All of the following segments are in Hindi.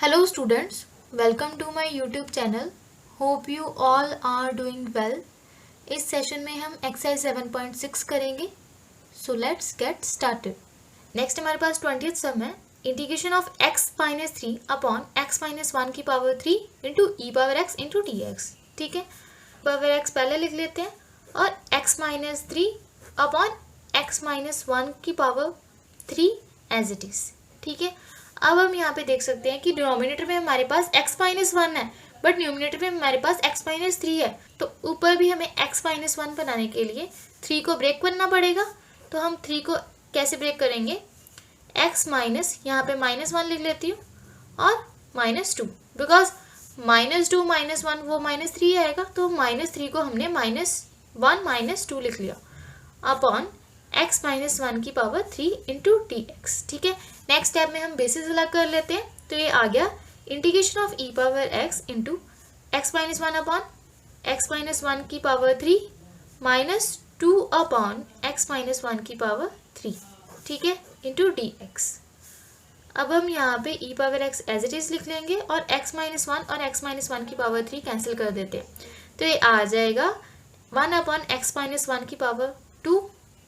Hello students, welcome to my YouTube channel. Hope you all are doing well. इस सेशन में हम एक्सरसाइज 7.6 करेंगे. So let's get started. Next हमारे पास 20th सम है. Integration of x minus 3 upon x minus 1 की power 3 into e power x into d x. ठीक है, पावर x पहले लिख लेते हैं और x minus 3 upon x minus 1 की पावर 3 एज इट इज. ठीक है, अब हम यहाँ पे देख सकते हैं कि डिनोमिनेटर में हमारे पास x माइनस 1 है बट न्यूमिनेटर में हमारे पास x माइनस 3 है. तो ऊपर भी हमें x माइनस 1 बनाने के लिए 3 को ब्रेक करना पड़ेगा. तो हम 3 को कैसे ब्रेक करेंगे? x माइनस, यहाँ पे -1 लिख लेती हूँ और -2, बिकॉज -2 -1 वो -3 आएगा. तो -3 को हमने -1 -2 लिख लिया अपॉन x माइनस 1 की पावर 3 इंटू डी एक्स. ठीक है, नेक्स्ट स्टेप में हम बेसिस अलग कर लेते हैं. तो ये आ गया integration of e power x into x minus 1 upon x minus 1 की पावर 3 -2 अपॉन एक्स माइनस 1 की पावर 3. ठीक है, इंटू डी एक्स. अब हम यहाँ पे e power x as it is लिख लेंगे और x माइनस 1 और x माइनस 1 की पावर 3 कैंसिल कर देते हैं. तो ये आ जाएगा 1 अपॉन एक्स माइनस 1 की पावर 2.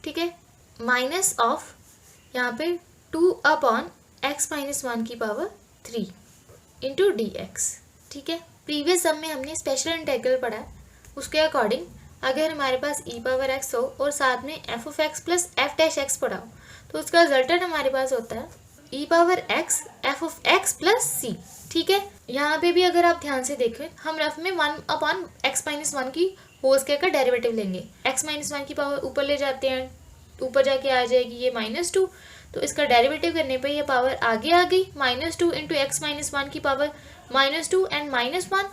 ठीक है, माइनस ऑफ यहाँ पे 2 अपॉन एक्स माइनस 1 की पावर 3 इंटू डी एक्स. ठीक है, प्रीवियस सम में हमने स्पेशल इंटीग्रल पढ़ा है. उसके अकॉर्डिंग अगर हमारे पास ई पावर एक्स हो और साथ में f of x plus f dash x पढ़ा हो तो उसका रिजल्टेंट हमारे पास होता है e power x f of x plus c. ठीक है, यहाँ पे भी अगर आप ध्यान से देखें हम रफ में 1 अपॉन एक्स माइनस 1 की होल स्क्वायर का डेरिवेटिव लेंगे. एक्स माइनस 1 की पावर ऊपर ले जाते हैं, ऊपर जाके आ जाएगी ये -2. तो इसका डेरिवेटिव करने पे ये पावर आगे आ गई -2 इंटू एक्स माइनस 1 की पावर -2 एंड -1.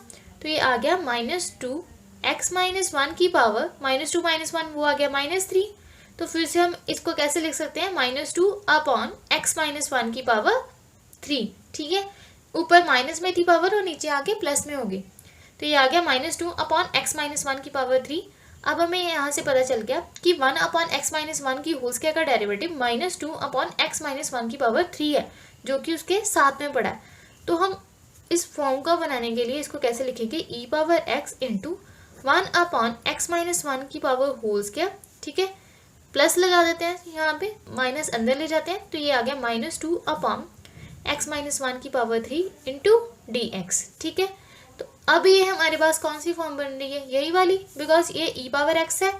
तो ये आ गया -2 एक्स माइनस 1 की पावर -2 -1 वो आ गया -3. तो फिर से हम इसको कैसे लिख सकते हैं? -2 अपॉन एक्स माइनस 1 की पावर 3. ठीक है, ऊपर माइनस में थी पावर और नीचे आके प्लस में होगी. तो ये आ गया -2 अपॉन एक्स माइनस 1 की पावर 3. अब हमें यहाँ से पता चल गया कि 1 अपॉन एक्स माइनस 1 की होल स्क्वायर का डेरिवेटिव -2 अपॉन एक्स माइनस 1 की पावर 3 है, जो कि उसके साथ में पड़ा है. तो हम इस फॉर्म को बनाने के लिए इसको कैसे लिखेंगे? E power x into 1 upon x minus 1 की पावर होल स्क्वायर. ठीक है, प्लस लगा देते हैं, यहाँ पे माइनस अंदर ले जाते हैं. तो ये आ गया -2 अपॉन एक्स माइनस 1 की पावर 3 इंटू डी एक्स. ठीक है, तो अब ये हमारे पास कौन सी फॉर्म बन रही है? यही वाली, बिकॉज ये ई पावर एक्स है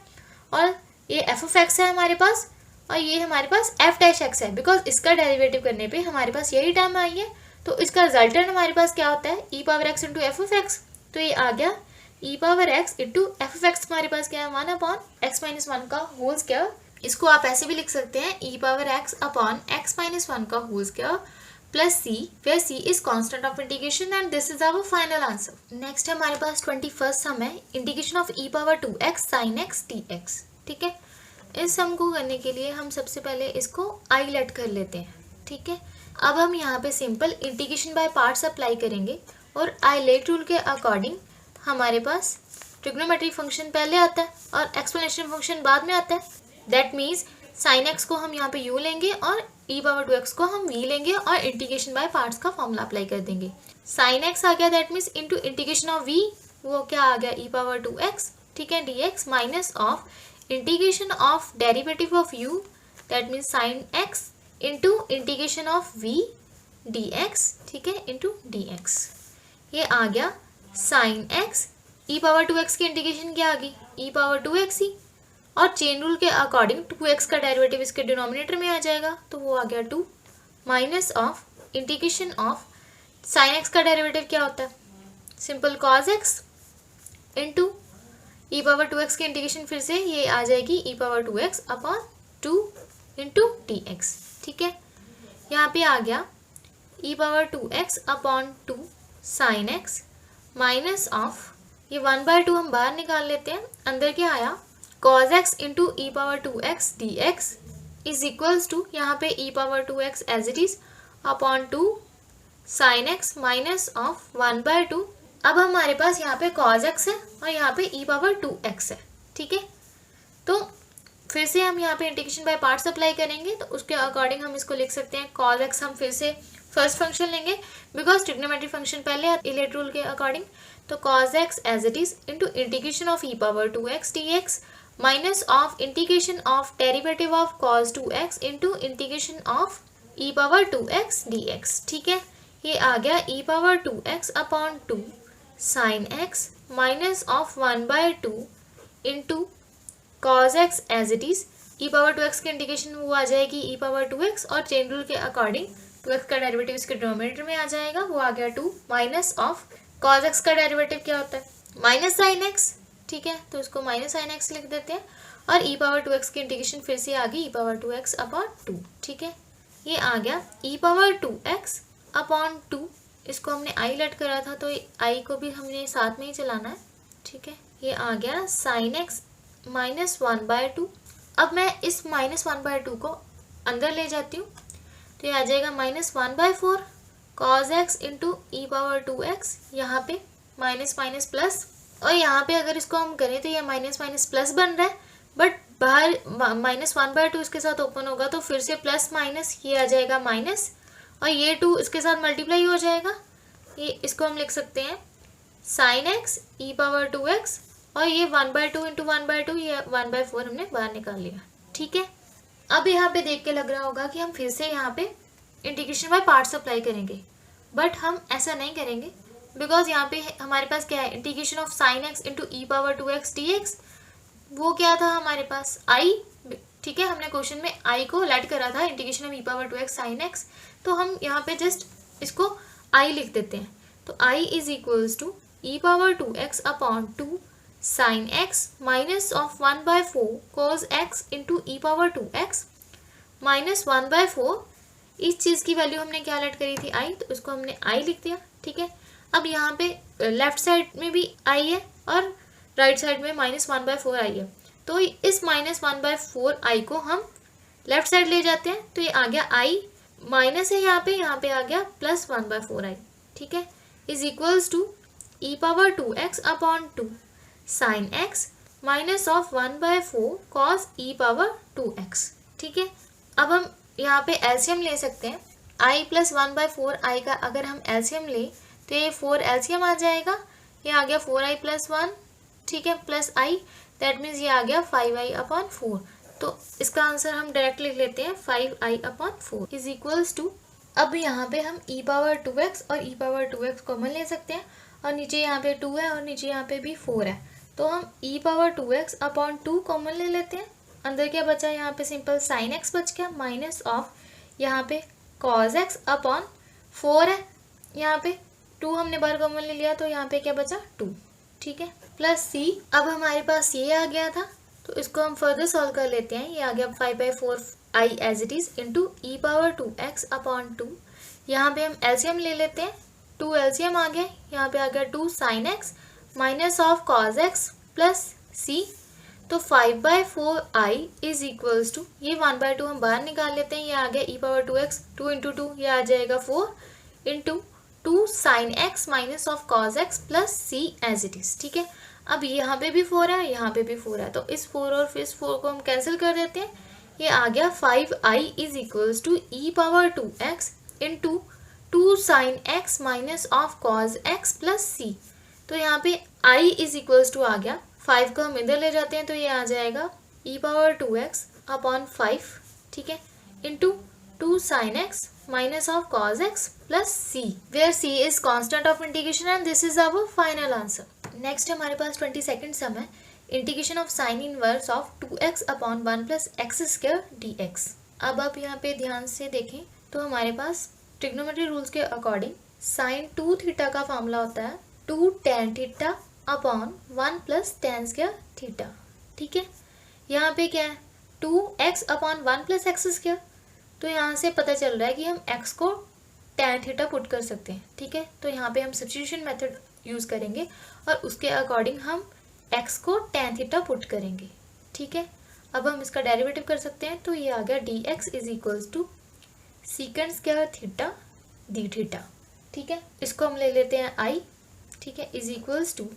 और ये एफ ऑफ एक्स है हमारे पास और ये हमारे पास एफ डैश एक्स है, बिकॉज इसका डेरिवेटिव करने पे हमारे पास यही टर्म आई है. तो इसका रिजल्टेंट हमारे पास क्या होता है? E power x into f of x. तो ये आ गया e power x into f of x. हमारे पास क्या है? 1 अपॉन एक्स माइनस 1 का होल स्क्वायर. इसको आप ऐसे भी लिख सकते हैं e power x upon x minus 1 का whole square plus c, where c is constant of integration and this is our final answer. Next हमारे पास 21st सम है integration of e power 2x sin x dx. ठीक है, इस सम को करने के लिए हम सबसे पहले इसको आई लेट कर लेते हैं. ठीक है, अब हम यहाँ पे simple integration by parts apply करेंगे और आई लेट रूल के अकॉर्डिंग हमारे पास ट्रिग्नोमेट्री फंक्शन पहले आता है और एक्सप्लेनेशन फंक्शन बाद में आता है. दैट मीन्स साइन एक्स को हम यहाँ पे u लेंगे और e पावर 2x को हम v लेंगे और इंटीग्रेशन बाय पार्ट्स का फॉर्मूला अप्लाई कर देंगे. साइन x आ गया, that means into integration of v वो क्या आ गया? e power 2x. ठीक है, dx minus of integration of derivative of u that means sign x into integration of v dx. ठीक है, इंटू dx. ये आ गया sign x. e power 2x की इंटीग्रेशन क्या आ गई? e पावर 2x ही, और चेन रूल के अकॉर्डिंग 2x का डेरिवेटिव इसके डिनोमिनेटर में आ जाएगा. तो वो आ गया 2 minus of integration of sine x का डेरिवेटिव क्या होता है? Simple cos x into e power 2x की इंटीग्रेशन फिर से ये आ जाएगी e power 2x upon 2 into d x. ठीक है, यहाँ पे आ गया e power 2x upon 2 sine x minus of ये 1/2 हम बाहर निकाल लेते हैं. अंदर क्या आया? cos x into e power 2x dx is equals to यहाँ पे e power 2x as it is upon 2 sine x minus of 1/2. अब हमारे पास यहाँ पे cos x है और यहाँ पे ई पावर 2x है. ठीक है, तो फिर से हम यहाँ पे इंटीग्रेशन बाय पार्ट्स अप्लाई करेंगे. तो उसके अकॉर्डिंग हम इसको लिख सकते हैं cos x हम फिर से फर्स्ट फंक्शन लेंगे बिकॉज ट्रिग्नोमेट्री फंक्शन पहले इलेट रूल के अकॉर्डिंग। तो cos x as it is into integration of e power 2x dx minus of integration of derivative of cos 2x into integration of e power 2x dx। ठीक है, ये आ गया e power 2x upon 2 sine x minus of 1/2 into cos x as it is e power 2x की इंटीग्रेशन वो आ जाएगी e पावर 2x और चेन रूल के अकॉर्डिंग 2x का डेरिवेटिव इसके डिनोमिनेटर में आ जाएगा, वो आ गया 2 माइनस ऑफ cos x का डेरिवेटिव क्या होता है माइनस साइन x। ठीक है, तो इसको माइनस साइन x लिख देते हैं और e पावर 2x की इंटीग्रेशन फिर से आ गई e पावर 2x अपॉन 2। ठीक है, ये आ गया e पावर 2x अपॉन 2, इसको हमने i लेट करा था तो i को भी हमने साथ में ही चलाना है। ठीक है, ये आ गया साइन x माइनस 1/2। अब मैं इस माइनस 1/2 को अंदर ले जाती हूँ तो ये आ जाएगा minus 1/4 cos x into e power 2x, यहाँ पे माइनस माइनस प्लस, और यहाँ पे अगर इसको हम करें तो ये माइनस माइनस प्लस बन रहा है, बट बाहर माइनस 1/2 इसके साथ ओपन होगा तो फिर से प्लस माइनस ये आ जाएगा माइनस, और ये 2 इसके साथ मल्टीप्लाई हो जाएगा। ये इसको हम लिख सकते हैं साइन x ई पावर 2x, और ये 1/2 इंटू 1/2 ये 1/4 हमने बाहर निकाल लिया। ठीक है, अब यहाँ पे देख के लग रहा होगा कि हम फिर से यहाँ पे इंटीग्रेशन बाय पार्ट्स अप्लाई करेंगे, बट हम ऐसा नहीं करेंगे बिकॉज यहाँ पे हमारे पास क्या है integration of sine x into e power 2x dx, वो क्या था हमारे पास i। ठीक है, हमने क्वेश्चन में i को लेट करा था integration of e power 2x sine x, तो हम यहाँ पे जस्ट इसको i लिख देते हैं। तो i is equals to e power 2x upon 2 sine x minus of 1/4 cos x into e power 2x minus 1/4, इस चीज़ की वैल्यू हमने क्या लेट करी थी i, तो इसको हमने i लिख दिया। ठीक है, अब यहाँ पे लेफ्ट साइड में भी i है और राइट साइड में माइनस 1/4 i है, तो इस माइनस 1/4 i को हम लेफ्ट साइड ले जाते हैं तो ये आ गया i माइनस है यहाँ पे आ गया प्लस 1/4 i। ठीक है, is equals to e power 2x upon 2 sine x minus of 1/4 cos e power 2x। ठीक है, अब हम यहाँ पे एलसीएम ले सकते हैं i प्लस 1/4 i का, अगर हम एलसीएम ले तो ये 4 एलसीएम आ जाएगा, ये आ गया 4i प्लस 1। ठीक है, प्लस i दैट मीन्स ये आ गया 5i अपॉन 4, तो इसका आंसर हम डायरेक्ट लिख लेते हैं 5i upon 4 is equals to, अब यहाँ पे हम e पावर 2x और e पावर 2x कॉमन ले सकते हैं, और नीचे यहाँ पे 2 है और नीचे यहाँ पे भी 4 है, तो हम e power 2x upon 2 common ले लेते हैं। अंदर क्या बचा, यहाँ पे सिंपल साइन x बच गया माइनस ऑफ यहाँ पे cos x अपॉन 4 है, यहाँ पे 2 हमने बाहर कॉमन ले लिया तो यहाँ पे क्या बचा 2। ठीक है, प्लस c, अब हमारे पास ये आ गया था तो इसको हम फर्दर सॉल्व कर लेते हैं। ये आ गया 5/4 i as it is into e power 2x upon 2, यहाँ पे हम एलसीएम ले लेते हैं, 2 एलसीएम आ गया, यहाँ पे आ गया 2 sine x minus of cos x plus c, तो 5/4 i इज इक्वल्स टू, ये 1/2 हम बाहर निकाल लेते हैं, ये आ गया e पावर 2x, 2 इंटू 2 ये आ जाएगा 4 into 2 sine x minus of cos x plus c as it is. ठीक है, अब यहाँ पे भी 4 है, यहाँ पे भी 4 है, तो इस 4 और फिर इस 4 को हम कैंसिल कर देते हैं, ये आ गया 5i is equals to e power 2x इंटू 2 sine x minus of cos x plus c, तो यहाँ पे i इज इक्वल्स टू आ गया, 5 को हम इधर ले जाते हैं तो ये आ जाएगा e पावर 2x अपॉन 5। ठीक है, into 2 sine x minus of cos x plus c, where c is constant of integration and this is our final answer. Next हमारे पास 22nd सम है, integration of sign inverse of 2x upon 1 plus x square dx। अब आप यहाँ पे ध्यान से देखें तो हमारे पास ट्रिग्नोमेट्री रूल्स के अकॉर्डिंग साइन 2 थीटा का फॉर्मूला होता है 2 tan theta upon 1 plus tan square theta. ठीक है, यहाँ पे क्या है 2x upon 1 plus x square, तो यहाँ से पता चल रहा है कि हम x को tan थीटा पुट कर सकते हैं। ठीक है, तो यहाँ पे हम सब्स्टिट्यूशन मेथड यूज़ करेंगे और उसके अकॉर्डिंग हम x को tan थीटा पुट करेंगे। ठीक है, अब हम इसका डेरिवेटिव कर सकते हैं, तो ये आ गया dx is equals to secant square theta d theta. ठीक है, इसको हम ले लेते हैं i। ठीक है, is equals to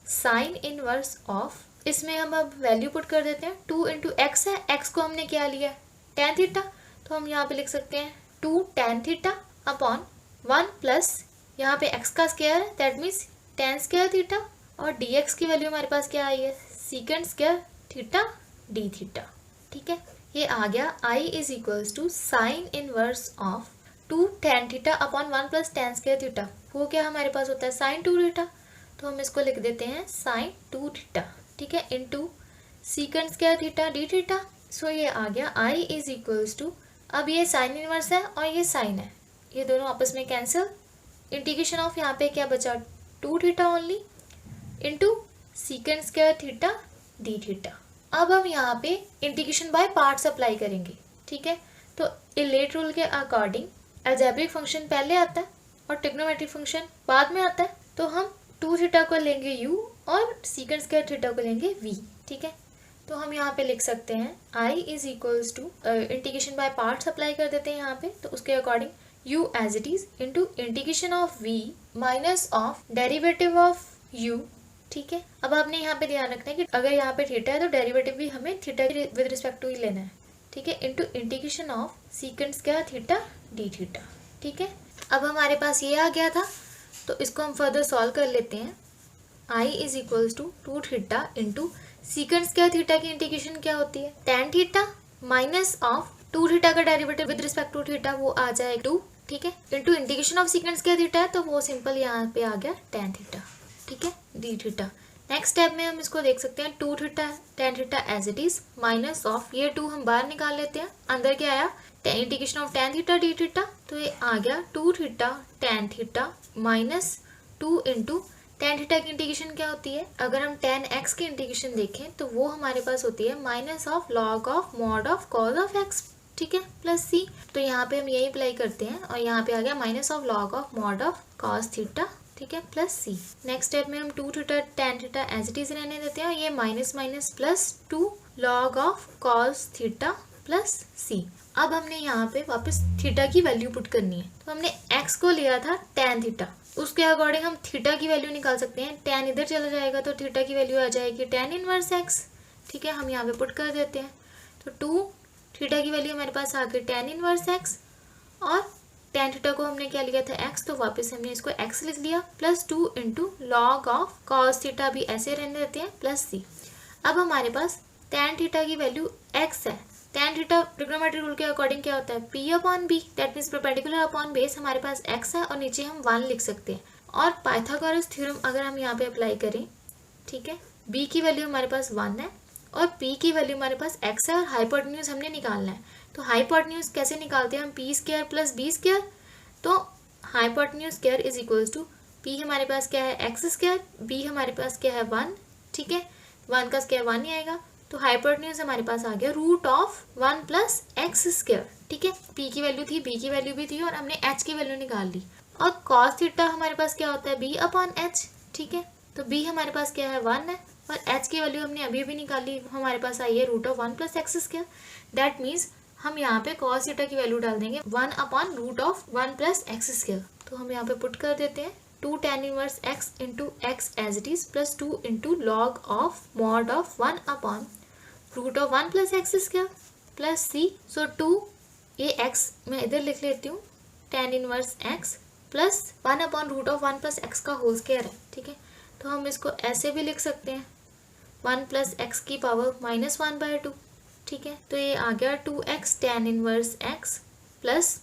sine inverse of, इसमें हम अब वैल्यू पुट कर देते हैं, 2 इंटू एक्स है, x को हमने क्या लिया tan थीटा, तो हम यहाँ पे लिख सकते हैं 2 tan थीटा अपॉन 1 प्लस यहाँ पे x का स्क्वायर है, that means tan square theta, और dx की वैल्यू हमारे पास क्या आई है, secant square theta d theta. ठीक है, ये आ गया I is equals to sine inverse of 2 tan theta upon 1 plus tan square theta. वो क्या हमारे पास होता है, साइन 2 थीटा, तो हम इसको लिख देते हैं साइन 2 थीटा। ठीक है, into secant square theta d theta. So ये आ गया I इज इक्वल्स टू, अब ये साइन इनवर्स है और ये साइन है, ये दोनों आपस में कैंसिल, इंटीग्रेशन ऑफ यहाँ पे क्या बचा 2 theta only into secant square theta d theta. अब हम यहाँ पे इंटीग्रेशन बाय पार्ट्स अप्लाई करेंगे। ठीक है, तो इलेट रूल के अकॉर्डिंग अलजेब्रिक फंक्शन पहले आता है और ट्रिग्नोमेट्रिक फंक्शन बाद में आता है, तो हम 2 थीटा को लेंगे u और सीकेंड स्क्वायर थीटा को लेंगे v। ठीक है, तो हम यहाँ पे लिख सकते हैं I is equals to, integration by parts apply कर देते हैं यहाँ पे, तो उसके according u as it is into integration of v minus of derivative of u। ठीक है, अब आपने यहाँ पे ध्यान रखना है कि अगर यहाँ पे थीटा है तो डेरिवेटिव भी हमें थीटा के विद रिस्पेक्ट टू ही लेना है। ठीक है, into integration of secant square theta d theta. ठीक है, अब हमारे पास ये आ गया था, तो इसको हम फर्दर सॉल्व कर लेते हैं। I is equals to 2 theta into secant square theta की इंटीग्रेशन क्या होती है, tan theta minus of 2 theta का derivative with respect to theta, वो आ जाए 2। ठीक है, into integration of secant square theta है, तो वो सिंपल यहाँ पे आ गया tan थीटा। ठीक है, डी थीटा। नेक्स्ट स्टेप में हम इसको देख सकते हैं 2 theta tan theta as it is minus of, ये 2 हम बाहर निकाल लेते हैं, अंदर क्या आया integration of tan theta d theta, तो ये आ गया 2 theta tan theta minus 2 into tan theta की इंटीग्रेशन क्या होती है, अगर हम tan x की इंटीग्रेशन देखें तो वो हमारे पास होती है minus of log of mod of cause of x। ठीक है, प्लस c, तो यहाँ पे हम यही अप्लाई करते हैं और यहाँ पे आ गया minus of log of mod of cos theta. ठीक है, प्लस c। नेक्स्ट स्टेप में हम 2 theta tan theta as it is रहने देते हैं और ये minus minus plus 2 log of cos theta plus c। अब हमने यहाँ पे वापस थीटा की वैल्यू पुट करनी है, तो हमने x को लिया था tan थीटा, उसके अकॉर्डिंग हम थीटा की वैल्यू निकाल सकते हैं। tan इधर चला जाएगा तो थीटा की वैल्यू आ जाएगी tan इनवर्स x। ठीक है, हम यहाँ पे पुट कर देते हैं, तो 2 थीटा की वैल्यू हमारे पास आ गई tan इनवर्स x, और tan थीटा को हमने क्या लिया था x, तो वापस हमने इसको x लिख लिया, plus 2 into log of cos theta भी ऐसे रहने देते हैं, प्लस c। अब हमारे पास tan थीटा की वैल्यू x है, tan थीटा ट्रिग्नोमेट्री रूल के अकॉर्डिंग क्या होता है, p upon b, that means perpendicular upon base, हमारे पास x है और नीचे हम 1 लिख सकते हैं। और पाइथागोरस थ्योरम अगर हम यहाँ पे अप्लाई करें, ठीक है, b की वैल्यू हमारे पास 1 है और p की वैल्यू हमारे पास x है और हाइपोटेन्यूज हमने निकालना है। तो हाइपोटेन्यूज कैसे निकालते हैं हम, p square plus b square, तो hypotenuse square is equals to p हमारे पास क्या है x स्क्वायर, b हमारे पास क्या है 1। ठीक है, 1 का स्क्वायर 1 ही आएगा, तो हाइपोटेन्यूज हमारे पास आ गया root of 1 plus x square. ठीक है, p की वैल्यू थी, b की वैल्यू भी थी और हमने h की वैल्यू निकाल ली। और cos थीटा हमारे पास क्या होता है, b अपॉन h। ठीक है, तो b हमारे पास क्या है 1 है और h की वैल्यू हमने अभी भी निकाली, हमारे पास आई है root of 1 plus x square. That means हम यहाँ पे cos थीटा की वैल्यू डाल देंगे 1 upon root of 1 plus x square. तो हम यहाँ पे पुट कर देते हैं 2 tan inverse x into x as it is plus 2 into log of mod of 1 upon root of 1 plus x square plus c। So 2, ये x मैं इधर लिख लेती हूँ, tan inverse x plus 1 upon root of 1 plus x का होल स्क्वायर है। ठीक है, तो हम इसको ऐसे भी लिख सकते हैं 1 प्लस एक्स की पावर माइनस 1/2। ठीक है, तो ये आ गया 2x tan inverse x plus,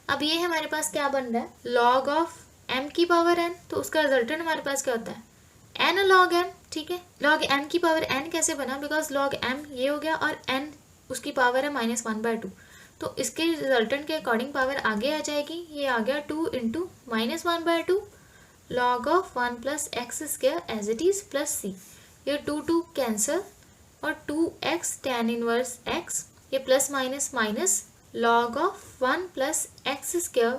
अब ये हमारे पास क्या बन रहा है, लॉग ऑफ m की पावर n, तो उसका रिजल्टेंट हमारे पास क्या होता है n log m। ठीक है, log m की पावर n कैसे बना, बिकॉज log m ये हो गया और n उसकी पावर है माइनस 1/2, तो इसके रिजल्टेंट के अकॉर्डिंग पावर आगे आ जाएगी, ये आ गया 2 into minus 1/2 log of 1 plus x square as it is plus c। ये 2 कैंसिल और 2x tan इनवर्स x, ये plus minus minus log of 1 plus x square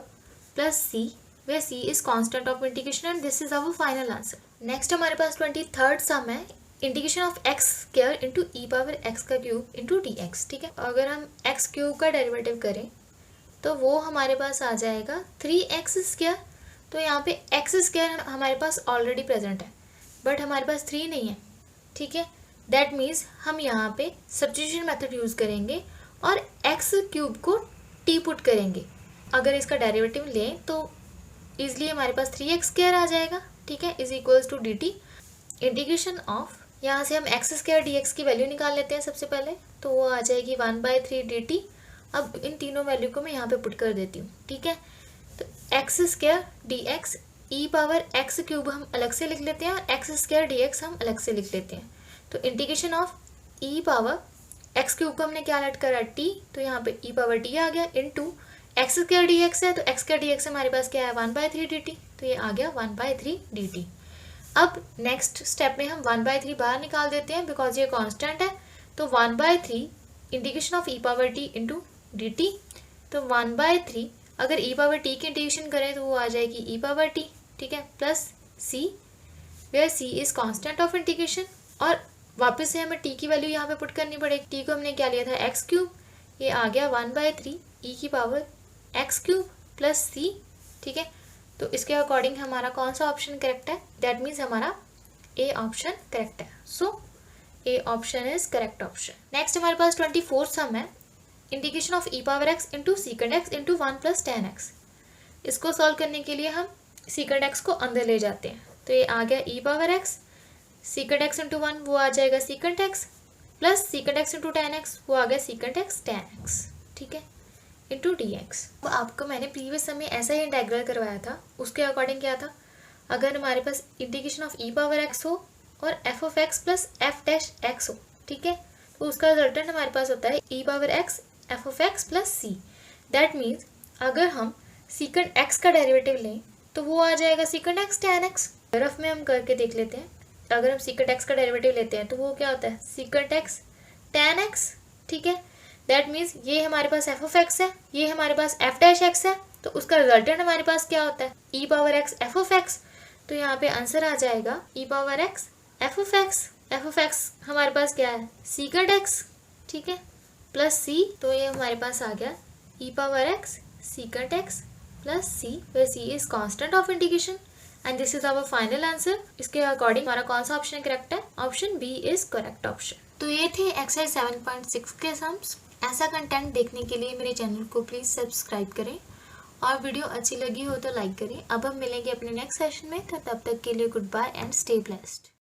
plus c, where c is constant of integration and this is our final answer. Next हमारे पास 23rd सम है, integration of x square into e power x का क्यूब इंटू डी एक्स। ठीक है, अगर हम एक्स क्यूब का डेरिवेटिव करें तो वो हमारे पास आ जाएगा 3x स्क्वायर। तो यहाँ पे एक्स स्क्वायर हमारे पास ऑलरेडी प्रेजेंट है बट हमारे पास 3 नहीं है। ठीक है, दैट मीन्स हम यहाँ पे सब्स्टिट्यूशन मेथड यूज़ करेंगे और एक्स क्यूब को टी पुट करेंगे। अगर इसका डेरिवेटिव लें तो इजली हमारे पास 3x² आ जाएगा, ठीक है, is equals to dt integration of, यहाँ से हम x² dx की वैल्यू निकाल लेते हैं सबसे पहले, तो वो आ जाएगी 1/3 dt। अब इन तीनों वैल्यू को मैं यहाँ पे पुट कर देती हूँ, ठीक है। तो x² dx e⁻x³ हम अलग से लिख लेते हैं और x² dx हम अलग से लिख लेते हैं। तो इंटीग्रेशन ऑफ e⁻x³ को हमने क्या लेट करा t, तो यहाँ पे e⁻t आ गया इनटू x² dx है, तो x² dx हमारे पास क्या है 1/3 dt, तो ये आ गया 1/3 dt। अब नेक्स्ट स्टेप में हम 1/3 बाहर निकाल देते हैं बिकॉज ये कांस्टेंट है, तो 1/3 integration of e⁻t into dt, तो 1/3 अगर e⁻t की इंटीग्रेशन करें तो वो आ जाएगी e⁻t, ठीक है, plus c where c is constant of integration, और वापस से हमें t की वैल्यू यहाँ पे पुट करनी पड़ेगी। t को हमने क्या लिया था x³, ये आ गया 1/3 e⁻x³ प्लस c, ठीक है। तो इसके अकॉर्डिंग हमारा कौन सा ऑप्शन करेक्ट है, दैट मीन्स हमारा ए ऑप्शन करेक्ट है। So A option is correct option. Next हमारे पास 24 सम है, integration of e⁻x into secant x into 1 + tan x। इसको सॉल्व करने के लिए हम सीकेंड एक्स को अंदर ले जाते हैं, तो ये आ गया e⁻x, सीकेंड एक्स इंटू 1 वो आ जाएगा सीकेंड x, plus सीकेंड x into tan x वो आ गया सीकेंड एक्स tan x, ठीक है, इंटू dx। तो आपको मैंने प्रीवियस समय ऐसा ही इंटेग्रल करवाया था, उसके अकॉर्डिंग क्या था, अगर हमारे पास इंटीग्रेशन ऑफ e⁻x हो और f(x) प्लस f'(x) हो, ठीक है, तो उसका रिजल्टेंट हमारे पास होता है e⁻x f(x) plus c। That means अगर हम सीकेंड x का डेरिवेटिव लें तो वो आ जाएगा सीकेंड एक्स tan x। रफ में हम करके देख लेते हैं, अगर हम सीकेंड x का डेरिवेटिव लेते हैं तो वो क्या होता है सीकेंड x tan x, ठीक है। दैट मीन्स ये हमारे पास f(x) है, ये हमारे पास f'(x) है, तो उसका रिजल्टेंट हमारे पास क्या होता है e⁻x f(x), तो यहाँ पे आंसर आ जाएगा e⁻x f(x). f(x) हमारे पास क्या है सीकेंड x, ठीक है, प्लस c, तो ये हमारे पास आ गया e⁻x सीकेंड x plus c, where c is constant of integration and this is our final answer। इसके अकॉर्डिंग हमारा कौन सा ऑप्शन करेक्ट है, option B is correct option. तो ये थे एक्सरसाइज 7.6 के सम्स। ऐसा कंटेंट देखने के लिए मेरे चैनल को प्लीज़ सब्सक्राइब करें और वीडियो अच्छी लगी हो तो लाइक करें। अब हम मिलेंगे अपने नेक्स्ट सेशन में, तो तब तक के लिए good bye and stay blessed.